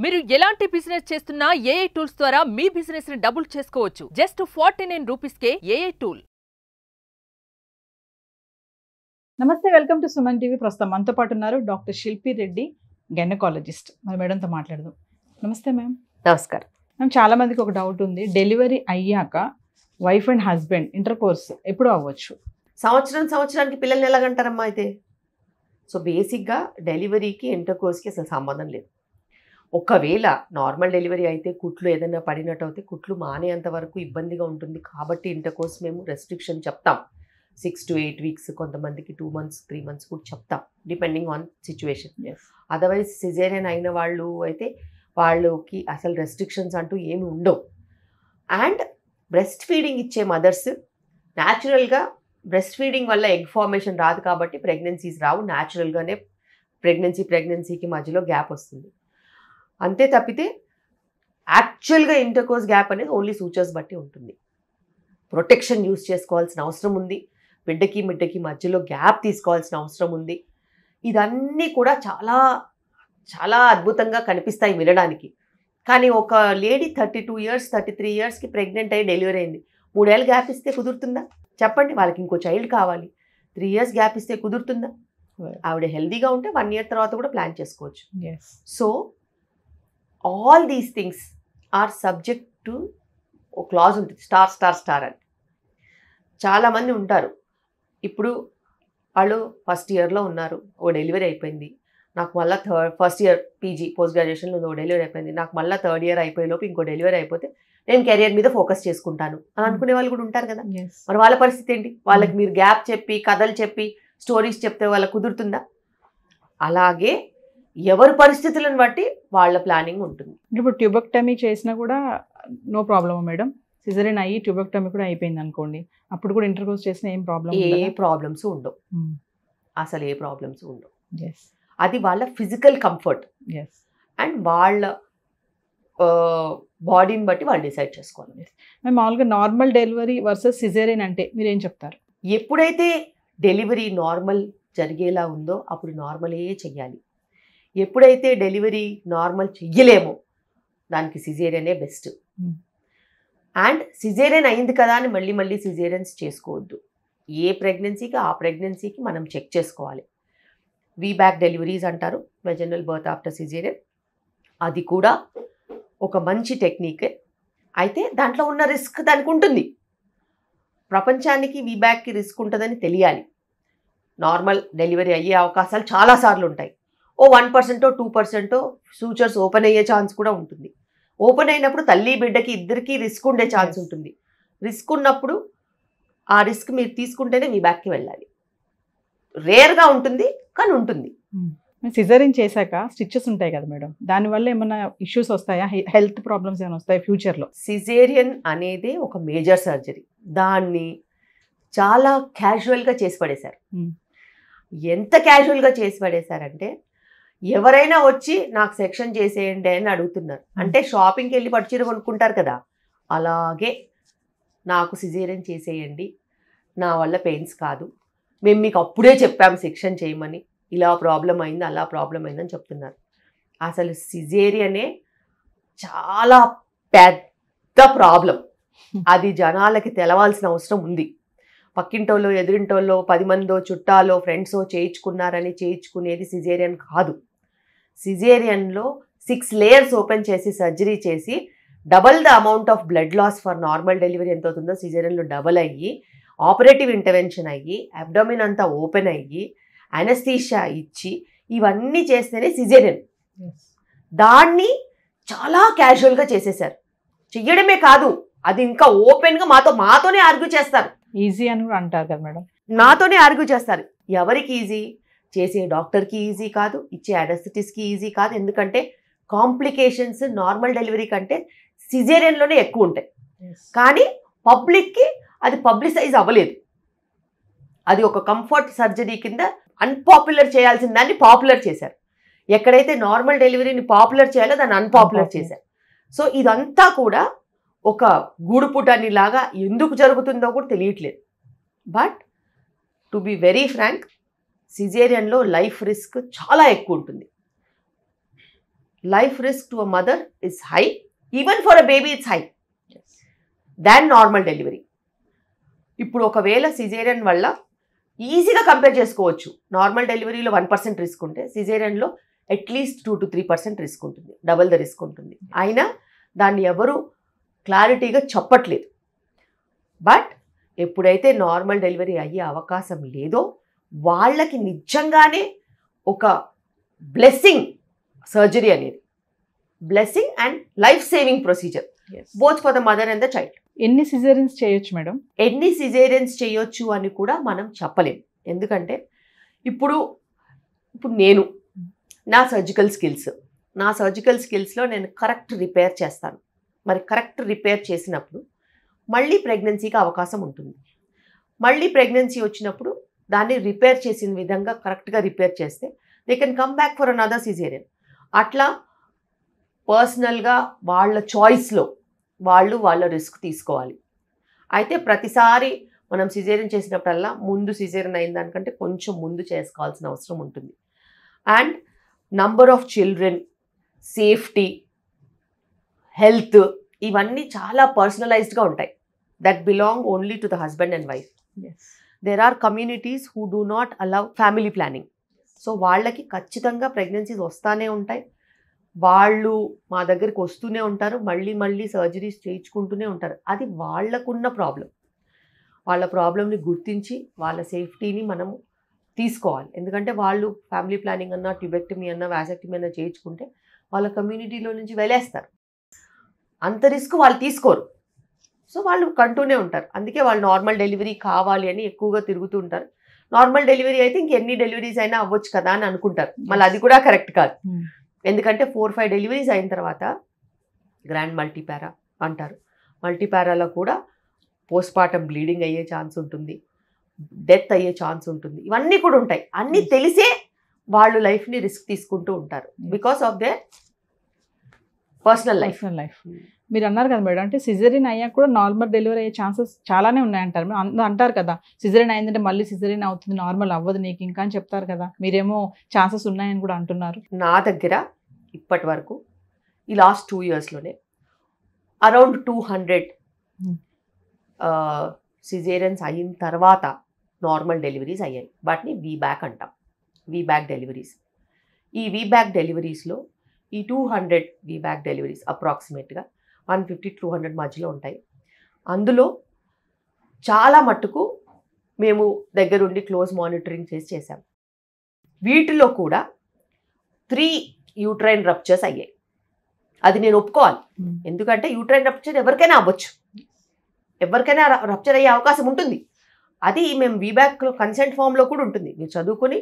మీరు ఎలాంటి బిజినెస్ చేస్తున్నా ఏఐ టూల్స్ ద్వారా మీ బిజినెస్ ని డబుల్ చేసుకోవచ్చు. జస్ట్ 49 రూపీస్కే ఏఐ టూల్. నమస్తే, వెల్కమ్ టు సుమన్ టీవీ. ప్రస్తుతం మనతో పాటు ఉన్నారు డాక్టర్ శిల్పి రెడ్డి, గైనకాలజిస్ట్. మరి మేడంతో మాట్లాడదాం. నమస్తే మ్యామ్. నమస్కారం మ్యామ్, చాలా మందికి ఒక డౌట్ ఉంది. డెలివరీ అయ్యాక wife and husband inter course ఎప్పుడు అవ్వచ్చు? సంవత్సరానికి పిల్లల్ని ఎలాగంటారమ్మా అయితే? సో బేసిక్గా డెలివరీకి ఇంటర్ కోర్స్కి అసలు సంబంధం లేదు. ఒకవేళ నార్మల్ డెలివరీ అయితే కుట్లు ఏదైనా పడినట్టు అయితే కుట్లు మానేంత వరకు ఇబ్బందిగా ఉంటుంది కాబట్టి ఇంటర్ కోర్స్ మేము రెస్ట్రిక్షన్ చెప్తాం. 6 to 8 వీక్స్, కొంతమందికి 2 months 3 months కూడా చెప్తాం, depending on situation. Otherwise caesarean అయిన వాళ్ళు అయితే వాళ్ళకి అసలు రెస్ట్రిక్షన్స్ అంటూ ఏమి ఉండవు. అండ్ బ్రెస్ట్ ఫీడింగ్ ఇచ్చే మదర్స్ న్యాచురల్గా బ్రెస్ట్ ఫీడింగ్ వల్ల ఎగ్ ఫార్మేషన్ రాదు కాబట్టి ప్రెగ్నెన్సీస్ రావు. న్యాచురల్గానే ప్రెగ్నెన్సీకి మధ్యలో గ్యాప్ వస్తుంది. అంతే తప్పితే యాక్చువల్గా ఇంటర్ కోర్స్ గ్యాప్ అనేది ఓన్లీ సూచర్స్ బట్టి ఉంటుంది. ప్రొటెక్షన్ యూస్ చేసుకోవాల్సిన అవసరం ఉంది. బిడ్డకి మధ్యలో గ్యాప్ తీసుకోవాల్సిన అవసరం ఉంది. ఇదన్నీ కూడా చాలా చాలా అద్భుతంగా కనిపిస్తాయి వినడానికి. కానీ ఒక లేడీ 32 years 33 yearsకి ప్రెగ్నెంట్ అయ్యి డెలివరీ అయింది. 3 ఏళ్ళు గ్యాప్ ఇస్తే కుదురుతుందా చెప్పండి? వాళ్ళకి ఇంకో చైల్డ్ కావాలి, 3 years గ్యాప్ ఇస్తే కుదురుతుందా? ఆవిడ హెల్దీగా ఉంటే 1 year తర్వాత కూడా ప్లాన్ చేసుకోవచ్చు. So all these things are subject to ఓ క్లాజ్ ఉంటుంది, స్టార్ అని. చాలామంది ఉంటారు. ఇప్పుడు వాళ్ళు ఫస్ట్ ఇయర్లో ఉన్నారు, ఓ డెలివరీ అయిపోయింది, నాకు మళ్ళీ ఫస్ట్ ఇయర్ పీజీ పోస్ట్ గ్రాడ్యుయేషన్లో ఓ డెలివరీ అయిపోయింది, నాకు మళ్ళీ 3rd year అయిపోయేలోపు ఇంకో డెలివరీ అయిపోతే నేను కెరియర్ మీద ఫోకస్ చేసుకుంటాను అని అనుకునే వాళ్ళు కూడా ఉంటారు కదా. మరి వాళ్ళ పరిస్థితి ఏంటి? వాళ్ళకి మీరు గ్యాప్ చెప్పి కథలు చెప్పి స్టోరీస్ చెప్తే వాళ్ళకి కుదురుతుందా? అలాగే ఎవరి పరిస్థితులను బట్టి వాళ్ళ ప్లానింగ్ ఉంటుంది. ఇప్పుడు ట్యూబెక్టమీ చేసినా కూడా నో ప్రాబ్లమ్ మేడం? సిజరీన్ అయ్యి ట్యూబెక్టమీ కూడా అయిపోయింది అనుకోండి, అప్పుడు కూడా ఇంటర్ కోర్స్ చేసినా ఏం ప్రాబ్లం? ఏ ప్రాబ్లమ్స్ ఉండవు, అసలు ఏ ప్రాబ్లమ్స్ ఉండవు. అది వాళ్ళ ఫిజికల్ కంఫర్ట్ అండ్ వాళ్ళ బాడీని బట్టి వాళ్ళు డిసైడ్ చేసుకోవాలి. మేము మామూలుగా నార్మల్ డెలివరీ వర్సెస్ సిజేరియన్ అంటే మీరు ఏం చెప్తారు? ఎప్పుడైతే డెలివరీ నార్మల్ జరిగేలా ఉందో అప్పుడు నార్మలే చెయ్యాలి. ఎప్పుడైతే డెలివరీ నార్మల్ చెయ్యలేమో దానికి సిజేరియనే బెస్ట్. అండ్ సిజేరియన్ అయింది కదా అని మళ్ళీ సిజేరియన్స్ చేసుకోవద్దు. ఏ ప్రెగ్నెన్సీకి ఆ ప్రెగ్నెన్సీకి మనం చెక్ చేసుకోవాలి. వీబ్యాక్ డెలివరీస్ అంటారు, వెజనల్ బర్త్ ఆఫ్టర్ సిజేరియన్. అది కూడా ఒక మంచి టెక్నికే. అయితే దాంట్లో ఉన్న రిస్క్ దానికి ఉంటుంది. ప్రపంచానికి వీబ్యాక్కి రిస్క్ ఉంటుందని తెలియాలి. నార్మల్ డెలివరీ అయ్యే అవకాశాలు చాలాసార్లు ఉంటాయి. ఓ 1% 2% సూచర్స్ ఓపెన్ అయ్యే ఛాన్స్ కూడా ఉంటుంది. ఓపెన్ అయినప్పుడు తల్లి బిడ్డకి ఇద్దరికి రిస్క్ ఉండే ఛాన్స్ ఉంటుంది. రిస్క్ ఉన్నప్పుడు ఆ రిస్క్ మీరు తీసుకుంటేనే మీ బ్యాక్కి వెళ్ళాలి. రేర్గా ఉంటుంది కానీ ఉంటుంది. సిజరీన్ చేశాక స్టిచెస్ ఉంటాయి కదా మేడం, దానివల్ల ఏమైనా ఇష్యూస్ వస్తాయా? హెల్త్ ప్రాబ్లమ్స్ ఏమైనా వస్తాయి ఫ్యూచర్లో? సిజేరియన్ అనేది ఒక మేజర్ సర్జరీ. దాన్ని చాలా క్యాజువల్గా చేసి పడేశారు. ఎంత క్యాజువల్గా చేసి పడేశారంటే ఎవరైనా వచ్చి నాకు సెక్షన్ చేసేయండి అని అడుగుతున్నారు. అంటే షాపింగ్కి వెళ్ళి పట్టుచీర కొనుక్కుంటారు కదా, అలాగే నాకు సిజేరియన్ చేసేయండి, నా వల్ల పెయిన్స్ కాదు, మేము మీకు అప్పుడే చెప్పాము సెక్షన్ చేయమని, ఇలా ప్రాబ్లం అయింది అలా ప్రాబ్లం అయిందని చెప్తున్నారు. అసలు సిజేరియనే చాలా పెద్ద ప్రాబ్లం. అది జనాలకి తెలవాల్సిన అవసరం ఉంది. పక్కింటోళ్ళు ఎదురింటోళ్ళు 10 మందో చుట్టాలో ఫ్రెండ్సో చేయించుకున్నారని చేయించుకునేది సిజేరియన్ కాదు. సిజేరియన్లో 6 layers ఓపెన్ చేసి సర్జరీ చేసి double the amount of blood loss for normal delivery ఎంత అవుతుందో సిజేరియన్లో డబల్ అయ్యి ఆపరేటివ్ ఇంటర్వెన్షన్ అయ్యి అబ్డామిన్ అంతా ఓపెన్ అయ్యి అనస్థీషియా ఇచ్చి ఇవన్నీ చేస్తేనే సిజేరియన్. దాన్ని చాలా క్యాజువల్గా చేసేసారు. చెయ్యడమే కాదు, అది ఇంకా ఓపెన్గా మాతోనే ఆర్గ్యూ చేస్తారు. ఈజీ అని కూడా అంటారు కదా మేడం, నాతోనే ఆర్గ్యూ చేస్తారు. ఎవరికి ఈజీ? చేసే డాక్టర్కి ఈజీ కాదు, ఇచ్చే అనస్థెటిస్ట్కి ఈజీ కాదు. ఎందుకంటే కాంప్లికేషన్స్ నార్మల్ డెలివరీ కంటే సిజేరియన్లోనే ఎక్కువ ఉంటాయి. కానీ పబ్లిక్కి అది పబ్లిసైజ్ అవ్వలేదు. అది ఒక కంఫర్ట్ సర్జరీ కింద అన్పాపులర్ చేయాల్సిన దాన్ని పాపులర్ చేశారు. ఎక్కడైతే నార్మల్ డెలివరీని పాపులర్ చేయాలో దాన్ని అన్పాపులర్ చేశారు. సో ఇదంతా కూడా ఒక గూడుపుటని లాగా ఎందుకు జరుగుతుందో కూడా తెలియట్లేదు. But to be very frank, సిజేరియన్లో లైఫ్ రిస్క్ చాలా ఎక్కువ ఉంటుంది. Life risk to a mother is high, even for a baby it's high than normal delivery. ఇప్పుడు ఒకవేళ సిజేరియన్ వల్ల ఈజీగా కంపేర్ చేసుకోవచ్చు. నార్మల్ డెలివరీలో 1% రిస్క్ ఉంటే సిజేరియన్లో అట్లీస్ట్ 2 to 3% రిస్క్ ఉంటుంది, డబల్ ద రిస్క్ ఉంటుంది. అయినా దాన్ని ఎవరు క్లారిటీగా చెప్పట్లేదు. బట్ ఎప్పుడైతే నార్మల్ డెలివరీ అయ్యే అవకాశం లేదో వాళ్ళకి నిజంగానే ఒక బ్లెస్సింగ్ సర్జరీ అనేది, blessing and life saving procedure both for the mother and the child. ఎన్ని సిజేరియన్స్ చేయొచ్చు మేడం? ఎన్ని సిజేరియన్స్ చేయొచ్చు అని కూడా మనం చెప్పలేము. ఎందుకంటే ఇప్పుడు నేను నా సర్జికల్ స్కిల్స్లో నేను కరెక్ట్ రిపేర్ చేస్తాను. మరి కరెక్ట్ రిపేర్ చేసినప్పుడు మళ్ళీ ప్రెగ్నెన్సీకి అవకాశం ఉంటుంది. మళ్ళీ ప్రెగ్నెన్సీ వచ్చినప్పుడు దాన్ని రిపేర్ చేసిన విధంగా కరెక్ట్గా రిపేర్ చేస్తే they can come back for another caesarean. అట్లా పర్సనల్గా వాళ్ళ చాయిస్లో వాళ్ళ రిస్క్ తీసుకోవాలి. అయితే ప్రతిసారి మనం సిజేరియన్ చేసినప్పుడల్లా ముందు సిజేరియన్ అయిన దానికంటే కొంచెం ముందు చేసుకోవాల్సిన అవసరం ఉంటుంది. And number of children, safety, health ఇవన్నీ చాలా పర్సనలైజ్డ్గా ఉంటాయి. That belong only to the husband and wife. There are communities who do not allow family planning. So వాళ్ళకి ఖచ్చితంగా ప్రెగ్నెన్సీస్ వస్తూనే ఉంటాయి. వాళ్ళు మా దగ్గరికి వస్తూనే ఉంటారు, మళ్ళీ సర్జరీస్ చేయించుకుంటూనే ఉంటారు. అది వాళ్ళకున్న ప్రాబ్లం. వాళ్ళ ప్రాబ్లమ్ని గుర్తించి వాళ్ళ సేఫ్టీని మనము తీసుకోవాలి. ఎందుకంటే వాళ్ళు ఫ్యామిలీ ప్లానింగ్ అన్నా, ట్యూబెక్టమీ అన్నా, వాసెక్టమీ అన్నా చేయించుకుంటే వాళ్ళ కమ్యూనిటీలో నుంచి వెళ్ళేస్తారు. అంత రిస్క్ వాళ్ళు తీసుకోరు. సో వాళ్ళు కంటూనే ఉంటారు. అందుకే వాళ్ళు నార్మల్ డెలివరీ కావాలి అని ఎక్కువగా తిరుగుతూ ఉంటారు. నార్మల్ డెలివరీ అయితే ఇంకెన్ని డెలివరీస్ అయినా అవ్వచ్చు కదా అని అనుకుంటారు. మళ్ళీ అది కూడా కరెక్ట్ కాదు. ఎందుకంటే 4-5 డెలివరీస్ అయిన తర్వాత గ్రాండ్ మల్టీపారా అంటారు. మల్టీపారాలో కూడా పోస్ట్మార్టం బ్లీడింగ్ అయ్యే ఛాన్స్ ఉంటుంది, డెత్ అయ్యే ఛాన్స్ ఉంటుంది. ఇవన్నీ కూడా ఉంటాయి. అన్నీ తెలిసే వాళ్ళు లైఫ్ని రిస్క్ తీసుకుంటూ ఉంటారు because of their personal life. మీరు అన్నారు కదా మేడం, అంటే సిజరీన్ అయ్యాక కూడా నార్మల్ డెలివరీ అయ్యే ఛాన్సెస్ చాలానే ఉన్నాయంటారు. అంటారు కదా సిజరీన్ అయిందంటే మళ్ళీ సిజరీన్ అవుతుంది, నార్మల్ అవ్వదు నీకు ఇంకా అని చెప్తారు కదా. మీరేమో ఛాన్సెస్ ఉన్నాయని కూడా అంటున్నారు. నా దగ్గర ఇప్పటి వరకు ఈ లాస్ట్ 2 yearsలోనే అరౌండ్ 200 సిజేరియన్స్ అయిన తర్వాత నార్మల్ డెలివరీస్ అయ్యాయి. వాటిని వీబ్యాక్ అంటాం, వీబ్యాక్ డెలివరీస్. ఈ వీబ్యాక్ డెలివరీస్లో ఈ 200 వీబ్యాక్ డెలివరీస్ అప్రాక్సిమేట్గా 150-200 మధ్యలో ఉంటాయి. అందులో చాలా మట్టుకు మేము దగ్గరుండి క్లోజ్ మానిటరింగ్ చేసాం. వీటిలో కూడా 3 యూట్రైన్ రప్చర్స్ అయ్యాయి. అది నేను ఒప్పుకోవాలి. ఎందుకంటే యూట్రైన్ రప్చర్ ఎవరికైనా అవ్వచ్చు, ఎవరికైనా రప్చర్ అయ్యే అవకాశం ఉంటుంది. అది మేము వీబ్యాక్లో కన్సెంట్ ఫామ్లో కూడా ఉంటుంది. మీరు చదువుకొని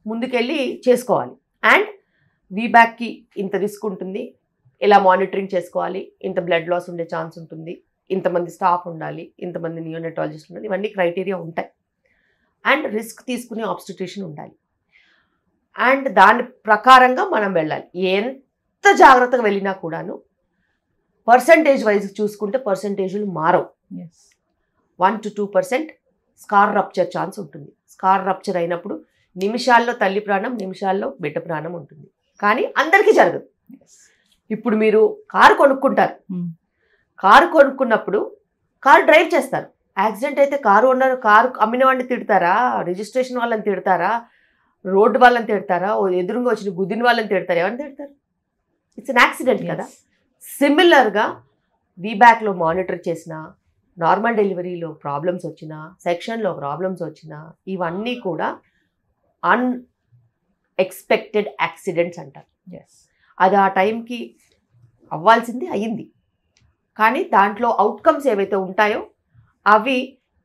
ముందుకెళ్ళి చేసుకోవాలి. అండ్ వీబ్యాక్కి ఇంత రిస్క్ ఉంటుంది, ఇలా మానిటరింగ్ చేసుకోవాలి, ఇంత బ్లడ్ లాస్ ఉండే ఛాన్స్ ఉంటుంది, ఇంతమంది స్టాఫ్ ఉండాలి, ఇంతమంది నియోనెటాలజిస్ట్ ఉండాలి, ఇవన్నీ క్రైటీరియా ఉంటాయి. అండ్ రిస్క్ తీసుకునే ఆబ్స్టిట్యూషన్ ఉండాలి. అండ్ దాని ప్రకారంగా మనం వెళ్ళాలి. ఎంత జాగ్రత్తగా వెళ్ళినా కూడాను పర్సంటేజ్ వైజ్ చూసుకుంటే పర్సంటేజ్లు మారవు. 1 to 2% స్కార్ రప్చర్ ఛాన్స్ ఉంటుంది. స్కార్ రప్చర్ అయినప్పుడు నిమిషాల్లో తల్లి ప్రాణం, నిమిషాల్లో బిడ్డ ప్రాణం ఉంటుంది. కానీ అందరికీ జరగదు. ఇప్పుడు మీరు కారు కొనుక్కుంటారు. కారు కొనుక్కున్నప్పుడు కారు డ్రైవ్ చేస్తారు. యాక్సిడెంట్ అయితే కారు అమ్మిన వాడిని తిడతారా, రిజిస్ట్రేషన్ వాళ్ళని తిడతారా, రోడ్డు వాళ్ళని తిడతారా, ఎదురుగా వచ్చిన గుద్దిన వాళ్ళని తిడతారా, ఎవరిని తిడతారు? ఇట్స్ అన్ యాక్సిడెంట్ కదా. సిమిలర్గా వీబ్యాక్లో మానిటర్ చేసిన, నార్మల్ డెలివరీలో ప్రాబ్లమ్స్ వచ్చినా, సెక్షన్లో ప్రాబ్లమ్స్ వచ్చినా, ఇవన్నీ కూడా అన్ఎక్స్పెక్టెడ్ యాక్సిడెంట్స్ అంటారు. అది ఆ టైంకి అవ్వాల్సింది అయ్యింది. కానీ దాంట్లో అవుట్కమ్స్ ఏవైతే ఉంటాయో అవి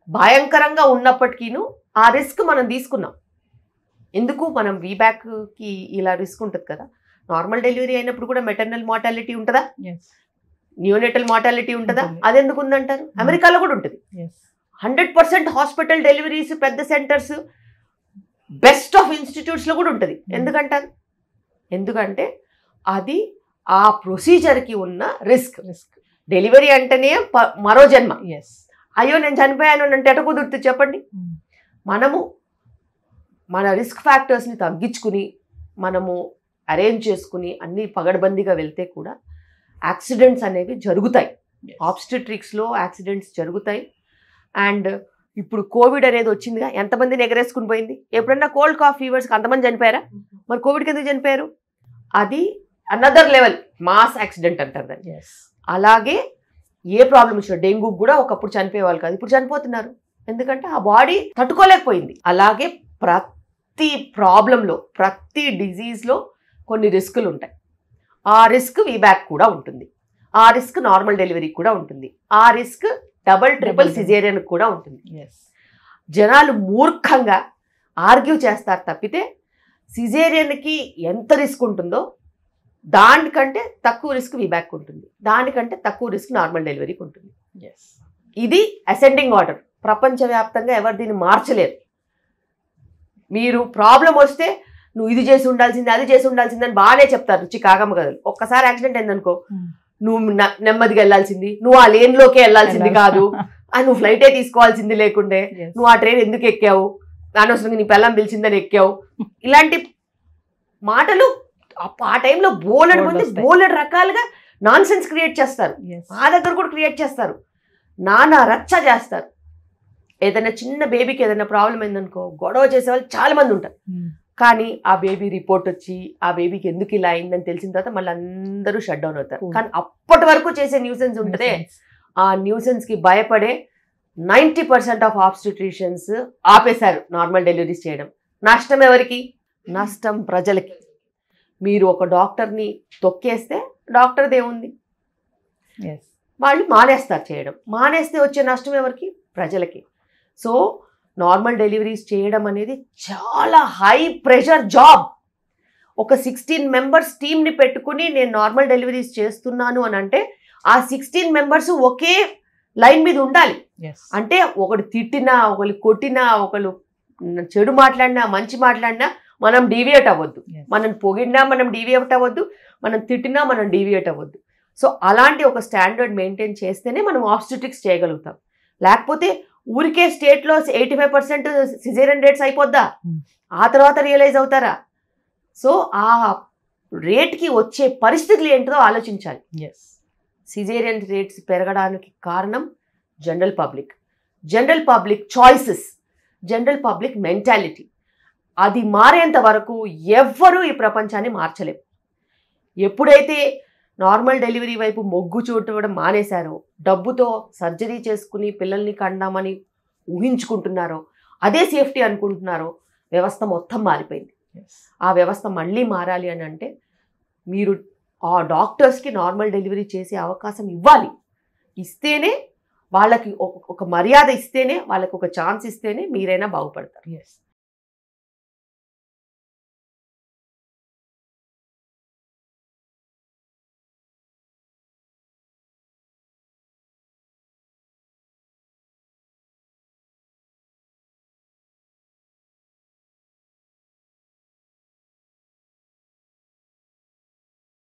భయంకరంగా ఉన్నప్పటికీను ఆ రిస్క్ మనం తీసుకున్నాం. ఎందుకు? మనం వీబ్యాక్కి ఇలా రిస్క్ ఉంటుంది కదా. నార్మల్ డెలివరీ అయినప్పుడు కూడా మెటర్నల్ మార్టాలిటీ ఉంటుందా, నియోనెటల్ మార్టాలిటీ ఉంటుందా? అది ఎందుకు ఉందంటారు? అమెరికాలో కూడా ఉంటుంది. 100% హాస్పిటల్ డెలివరీస్, పెద్ద సెంటర్స్, బెస్ట్ ఆఫ్ ఇన్స్టిట్యూట్స్లో కూడా ఉంటుంది. ఎందుకంటారు? ఎందుకంటే అది ఆ ప్రొసీజర్కి ఉన్న రిస్క్. డెలివరీ అంటేనే మరో జన్మ. అయ్యో నేను చనిపోయాను అంటే ఎట కుదురుతుంది చెప్పండి? మనము మన రిస్క్ ఫ్యాక్టర్స్ని తగ్గించుకుని మనము అరేంజ్ చేసుకుని అన్ని పగడబందీగా వెళ్తే కూడా యాక్సిడెంట్స్ అనేవి జరుగుతాయి. ఆబ్స్టెట్రిక్స్లో యాక్సిడెంట్స్ జరుగుతాయి. అండ్ ఇప్పుడు కోవిడ్ అనేది వచ్చిందిగా, ఎంతమందిని ఎగరేసుకుని పోయింది. ఎప్పుడన్నా కోల్డ్ కాఫ్ ఫీవర్స్కి అంతమంది చనిపోయారా? మరి కోవిడ్కి ఎందుకు చనిపోయారు? అది అనదర్ లెవెల్ మాస్ యాక్సిడెంట్ అంటారు దాన్ని. అలాగే ఏ ప్రాబ్లం వచ్చినా, డెంగ్యూ కూడా ఒకప్పుడు చనిపోయేవాళ్ళు కాదు, ఇప్పుడు చనిపోతున్నారు. ఎందుకంటే ఆ బాడీ తట్టుకోలేకపోయింది. అలాగే ప్రతి ప్రాబ్లంలో, ప్రతి డిజీజ్లో కొన్ని రిస్కులు ఉంటాయి. ఆ రిస్క్ వీబ్యాక్ కూడా ఉంటుంది, ఆ రిస్క్ నార్మల్ డెలివరీ కూడా ఉంటుంది, ఆ రిస్క్ డబుల్ ట్రిపుల్ సిజేరియన్ కూడా ఉంటుంది. జనాలు మూర్ఖంగా ఆర్గ్యూ చేస్తారు తప్పితే సిజేరియన్కి ఎంత రిస్క్ ఉంటుందో దానికంటే తక్కువ రిస్క్ వీబ్యాక్ ఉంటుంది, దానికంటే తక్కువ రిస్క్ నార్మల్ డెలివరీకి ఉంటుంది. ఇది అసెండింగ్ ఆర్డర్. ప్రపంచవ్యాప్తంగా ఎవరు దీన్ని మార్చలేరు. మీరు ప్రాబ్లం వస్తే నువ్వు ఇది చేసి ఉండాల్సింది, అది చేసి ఉండాల్సింది అని బాగానే చెప్తారు రుచి కాగమ్మ కథలు. ఒక్కసారి యాక్సిడెంట్ అయిందనుకో, నువ్వు నెమ్మదిగా వెళ్ళాల్సింది, నువ్వు ఆ లేన్లోకే వెళ్ళాల్సింది కాదు, నువ్వు ఫ్లైటే తీసుకోవాల్సింది లేకుండే, నువ్వు ఆ ట్రైన్ ఎందుకు ఎక్కావు, అనవసరంగా నీ పిల్లం పిలిచిందని ఎక్కావు, ఇలాంటి మాటలు ఆ టైంలో బోలెడు మంది బోలెడు రకాలుగా నాన్ సెన్స్ క్రియేట్ చేస్తారు. మా దగ్గర కూడా క్రియేట్ చేస్తారు, నానా రచ్చ చేస్తారు. ఏదైనా చిన్న బేబీకి ఏదైనా ప్రాబ్లం అయిందనుకో గొడవ చేసే వాళ్ళు చాలా మంది ఉంటారు. కానీ ఆ బేబీ రిపోర్ట్ వచ్చి ఆ బేబీకి ఎందుకు ఇలా అయిందని తెలిసిన తర్వాత మళ్ళీ అందరూ షట్ డౌన్ అవుతారు. కానీ అప్పటి వరకు చేసే న్యూసెన్స్ ఉంటుందే, ఆ న్యూసెన్స్కి భయపడే 90% ఆఫ్ ఆబ్స్టెట్రిషియన్స్ ఆపేశారు నార్మల్ డెలివరీస్ చేయడం. నష్టం ఎవరికి? నష్టం ప్రజలకి. మీరు ఒక డాక్టర్ని తొక్కేస్తే డాక్టర్ది ఏముంది, వాళ్ళు మానేస్తారు చేయడం. మానేస్తే వచ్చే నష్టం ఎవరికి? ప్రజలకి. సో నార్మల్ డెలివరీస్ చేయడం అనేది చాలా హై ప్రెషర్ జాబ్. ఒక 16 మెంబర్స్ టీమ్ని పెట్టుకుని నేను నార్మల్ డెలివరీస్ చేస్తున్నాను అని అంటే ఆ 16 మెంబర్స్ ఒకే లైన్ మీద ఉండాలి. అంటే ఒకడు తిట్టినా, ఒకరు కొట్టినా, ఒకరు చెడు మాట్లాడినా, మంచి మాట్లాడినా మనం డీవియేట్ అవ్వద్దు. మనం పొగిడినా మనం డీవియేట్ అవ్వద్దు, మనం తిట్టినా మనం డీవియేట్ అవ్వద్దు. సో అలాంటి ఒక స్టాండర్డ్ మెయింటైన్ చేస్తేనే మనం ఆబ్స్టెట్రిక్స్ చేయగలుగుతాం. లేకపోతే ఊరికే స్టేట్లో 85% సిజేరియన్ రేట్స్ అయిపోద్దా? ఆ తర్వాత రియలైజ్ అవుతారా? సో ఆ రేట్కి వచ్చే పరిస్థితులు ఏంటో ఆలోచించాలి. సిజేరియన్ రేట్స్ పెరగడానికి కారణం general public choices, general public mentality. అది మారేంత వరకు ఎవ్వరూ ఈ ప్రపంచాన్ని మార్చలేము. ఎప్పుడైతే నార్మల్ డెలివరీ వైపు మొగ్గు చూడటం మానేశారో, డబ్బుతో సర్జరీ చేసుకుని పిల్లల్ని కండామని ఊహించుకుంటున్నారో, అదే సేఫ్టీ అనుకుంటున్నారో, వ్యవస్థ మొత్తం మారిపోయింది. ఆ వ్యవస్థ మళ్ళీ మారాలి అని అంటే మీరు ఆ డాక్టర్స్కి నార్మల్ డెలివరీ చేసే అవకాశం ఇవ్వాలి. ఇస్తేనే వాళ్ళకి ఒక మర్యాద ఇస్తేనే, వాళ్ళకి ఒక ఛాన్స్ ఇస్తేనే మీరైనా బాగుపడతారు.